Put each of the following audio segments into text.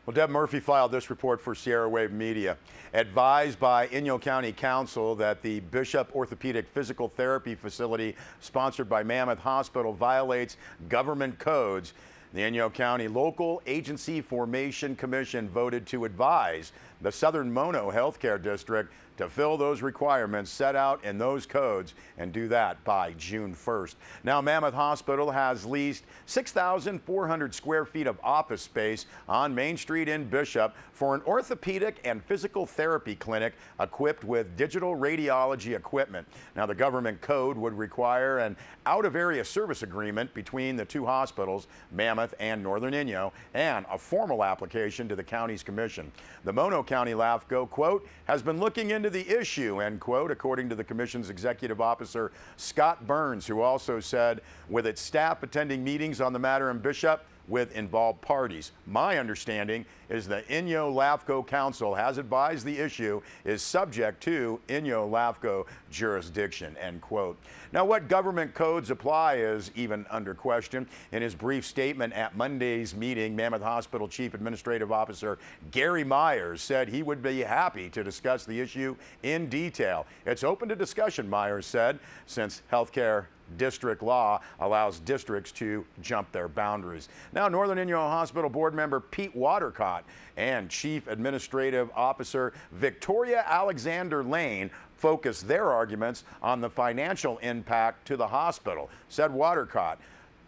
Well, Deb Murphy filed this report for Sierra Wave Media. Advised by Inyo County Council that the Bishop Orthopedic Physical Therapy Facility sponsored by Mammoth Hospital violates government codes, the Inyo County Local Agency Formation Commission voted to advise the Southern Mono Healthcare District to fill those requirements set out in those codes and do that by June 1st. Now, Mammoth Hospital has leased 6,400 square feet of office space on Main Street in Bishop for an orthopedic and physical therapy clinic equipped with digital radiology equipment. Now, the government code would require an out-of-area service agreement between the two hospitals, Mammoth and Northern Inyo, and a formal application to the county's commission. The Mono County LAFCO, quote, has been looking into the issue, end quote, according to the commission's executive officer, Scott Burns, who also said, with its staff attending meetings on the matter in Bishop with involved parties. My understanding is the Inyo LAFCO Council has advised the issue is subject to Inyo LAFCO jurisdiction, end quote. Now, what government codes apply is even under question. In his brief statement at Monday's meeting, Mammoth Hospital Chief Administrative Officer Gary Myers said he would be happy to discuss the issue in detail. It's open to discussion, Myers said, since healthcare district law allows districts to jump their boundaries. Now, Northern Inyo Hospital board member Pete Watercott and Chief Administrative Officer Victoria Alexander Lane focused their arguments on the financial impact to the hospital. Said Watercott,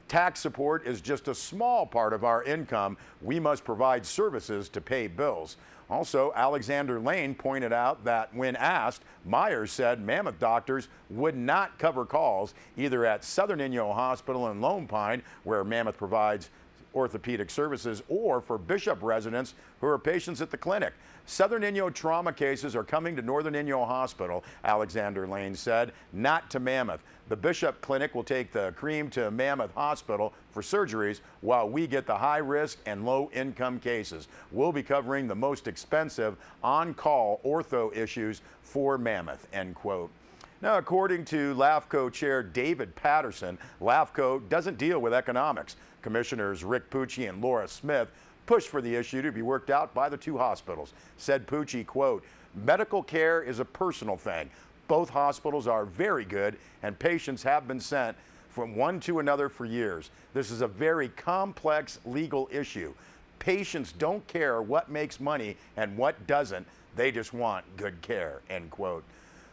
tax support is just a small part of our income. We must provide services to pay bills. Also, Alexander Lane pointed out that when asked, Myers said Mammoth doctors would not cover calls either at Southern Inyo Hospital in Lone Pine, where Mammoth provides orthopedic services, or for Bishop residents who are patients at the clinic. Southern Inyo trauma cases are coming to Northern Inyo Hospital, Alexander Lane said, not to Mammoth. The Bishop Clinic will take the cream to Mammoth Hospital for surgeries while we get the high-risk and low-income cases. We'll be covering the most expensive on-call ortho issues for Mammoth, end quote. Now, according to LAFCO Chair David Patterson, LAFCO doesn't deal with economics. Commissioners Rick Pucci and Laura Smith pushed for the issue to be worked out by the two hospitals. Said Pucci, quote, medical care is a personal thing. Both hospitals are very good, and patients have been sent from one to another for years. This is a very complex legal issue. Patients don't care what makes money and what doesn't. They just want good care, end quote.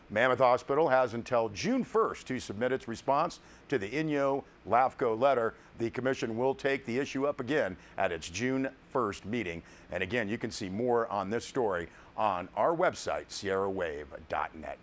Mammoth Hospital has until June 1st to submit its response to the Inyo LAFCO letter. The commission will take the issue up again at its June 1st meeting. And again, you can see more on this story on our website, sierrawave.net.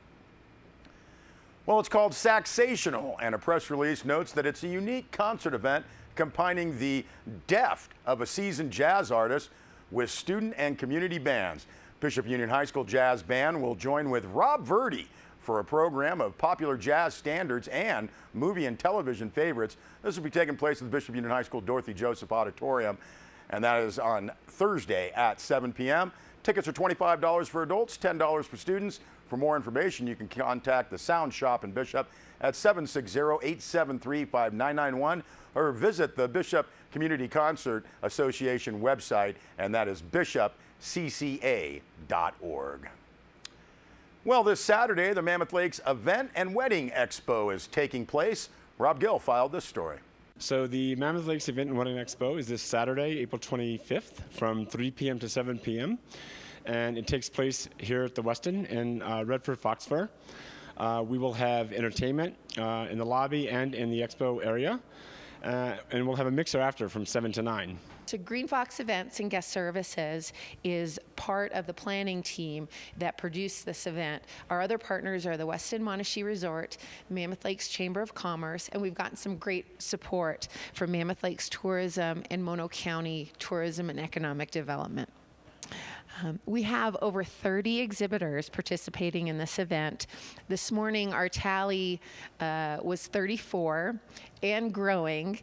Well, it's called Saxational, and a press release notes that it's a unique concert event combining the deft of a seasoned jazz artist with student and community bands. Bishop Union High School Jazz Band will join with Rob Verdi for a program of popular jazz standards and movie and television favorites. This will be taking place at the Bishop Union High School Dorothy Joseph Auditorium, and that is on Thursday at 7 p.m. Tickets are $25 for adults, $10 for students. For more information, you can contact the Sound Shop in Bishop at 760-873-5991 or visit the Bishop Community Concert Association website, and that is bishopcca.org. Well, this Saturday, the Mammoth Lakes Event and Wedding Expo is taking place. Rob Gill filed this story. So the Mammoth Lakes Event and Wedding Expo is this Saturday, April 25th from 3 p.m. to 7 p.m. And it takes place here at the Westin in Redford Fox Fair. We will have entertainment in the lobby and in the expo area. And we'll have a mixer after from 7 to 9. So Green Fox Events and Guest Services is part of the planning team that produced this event. Our other partners are the Westin Monashee Resort, Mammoth Lakes Chamber of Commerce, and we've gotten some great support from Mammoth Lakes Tourism and Mono County Tourism and Economic Development. We have over 30 exhibitors participating in this event. This morning, our tally was 34, and growing.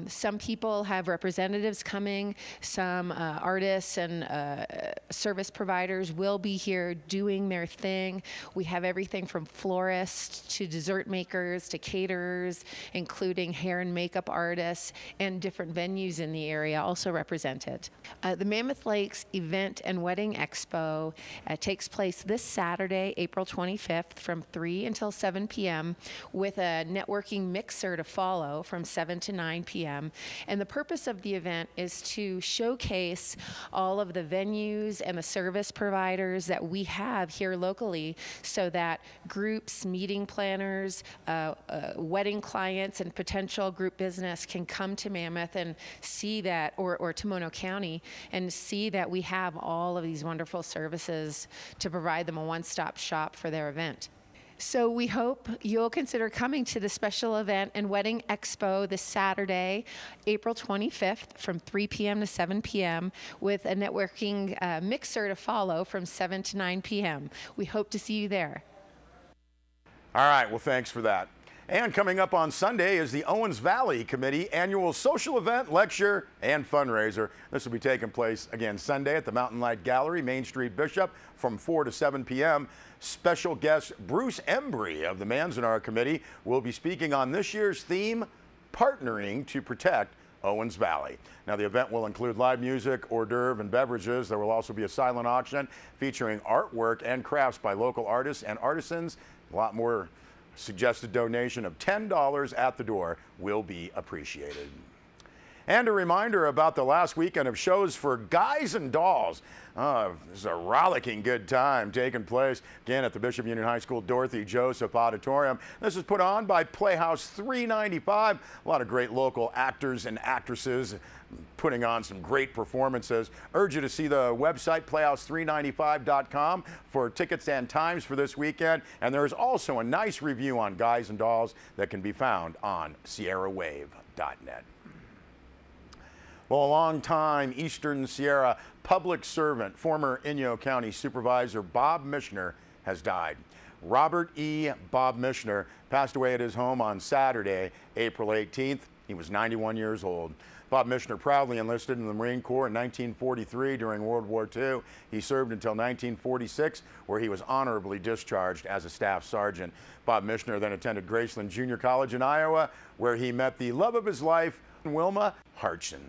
Some people have representatives coming. Some artists and service providers will be here doing their thing. We have everything from florists to dessert makers to caterers, including hair and makeup artists, and different venues in the area also represented. The Mammoth Lakes Event and Wedding Expo takes place this Saturday, April 25th from 3 until 7 p.m. with a networking mixer to follow from 7 to 9 p.m. And the purpose of the event is to showcase all of the venues and the service providers that we have here locally so that groups, meeting planners, wedding clients, and potential group business can come to Mammoth and see that, or to Mono County, and see that we have all of these wonderful services to provide them a one-stop shop for their event. So we hope you'll consider coming to the special event and wedding expo this Saturday, April 25th from 3 p.m. to 7 p.m. with a networking mixer to follow from 7 to 9 p.m. We hope to see you there. All right, well, thanks for that. And coming up on Sunday is the Owens Valley Committee annual social event, lecture, and fundraiser. This will be taking place again Sunday at the Mountain Light Gallery, Main Street, Bishop, from 4 to 7 p.m. Special guest Bruce Embry of the Manzanar Committee will be speaking on this year's theme, Partnering to Protect Owens Valley. Now, the event will include live music, hors d'oeuvre, and beverages. There will also be a silent auction featuring artwork and crafts by local artists and artisans. A lot more. Suggested donation of $10 at the door will be appreciated. And a reminder about the last weekend of shows for Guys and Dolls. This is a rollicking good time taking place again at the Bishop Union High School Dorothy Joseph Auditorium. This is put on by Playhouse 395. A lot of great local actors and actresses putting on some great performances. Urge you to see the website playhouse395.com for tickets and times for this weekend. And there is also a nice review on Guys and Dolls that can be found on sierrawave.net. Well, a long-time Eastern Sierra public servant, former Inyo County Supervisor Bob Michener, has died. Robert E. Bob Michener passed away at his home on Saturday, April 18th. He was 91 years old. Bob Michener proudly enlisted in the Marine Corps in 1943 during World War II. He served until 1946, where he was honorably discharged as a staff sergeant. Bob Michener then attended Graceland Junior College in Iowa, where he met the love of his life, Wilma Hartson.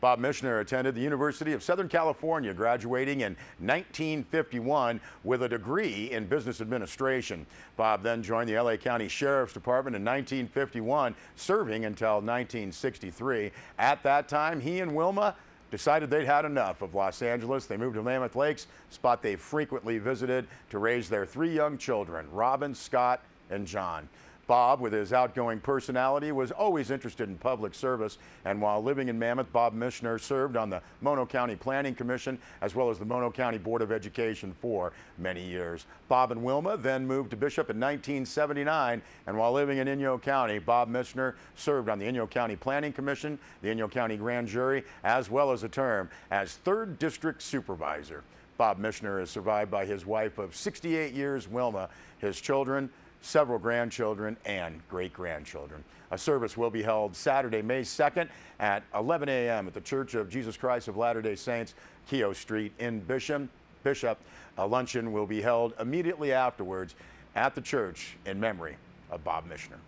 Bob Michener attended the University of Southern California, graduating in 1951 with a degree in business administration. Bob then joined the LA County Sheriff's Department in 1951, serving until 1963. At that time, he and Wilma decided they'd had enough of Los Angeles. They moved to Mammoth Lakes, a spot they frequently visited to raise their 3 young children, Robin, Scott, and John. Bob, with his outgoing personality, was always interested in public service, and while living in Mammoth, Bob Michener served on the Mono County Planning Commission as well as the Mono County Board of Education for many years. Bob and Wilma then moved to Bishop in 1979, and while living in Inyo County, Bob Michener served on the Inyo County Planning Commission, the Inyo County Grand Jury, as well as a term as 3rd District Supervisor. Bob Michener is survived by his wife of 68 years, Wilma, his children, several grandchildren, and great-grandchildren. A service will be held Saturday, May 2nd at 11 a.m. at the Church of Jesus Christ of Latter-day Saints, Keogh Street in Bishop. A luncheon will be held immediately afterwards at the church in memory of Bob Michener.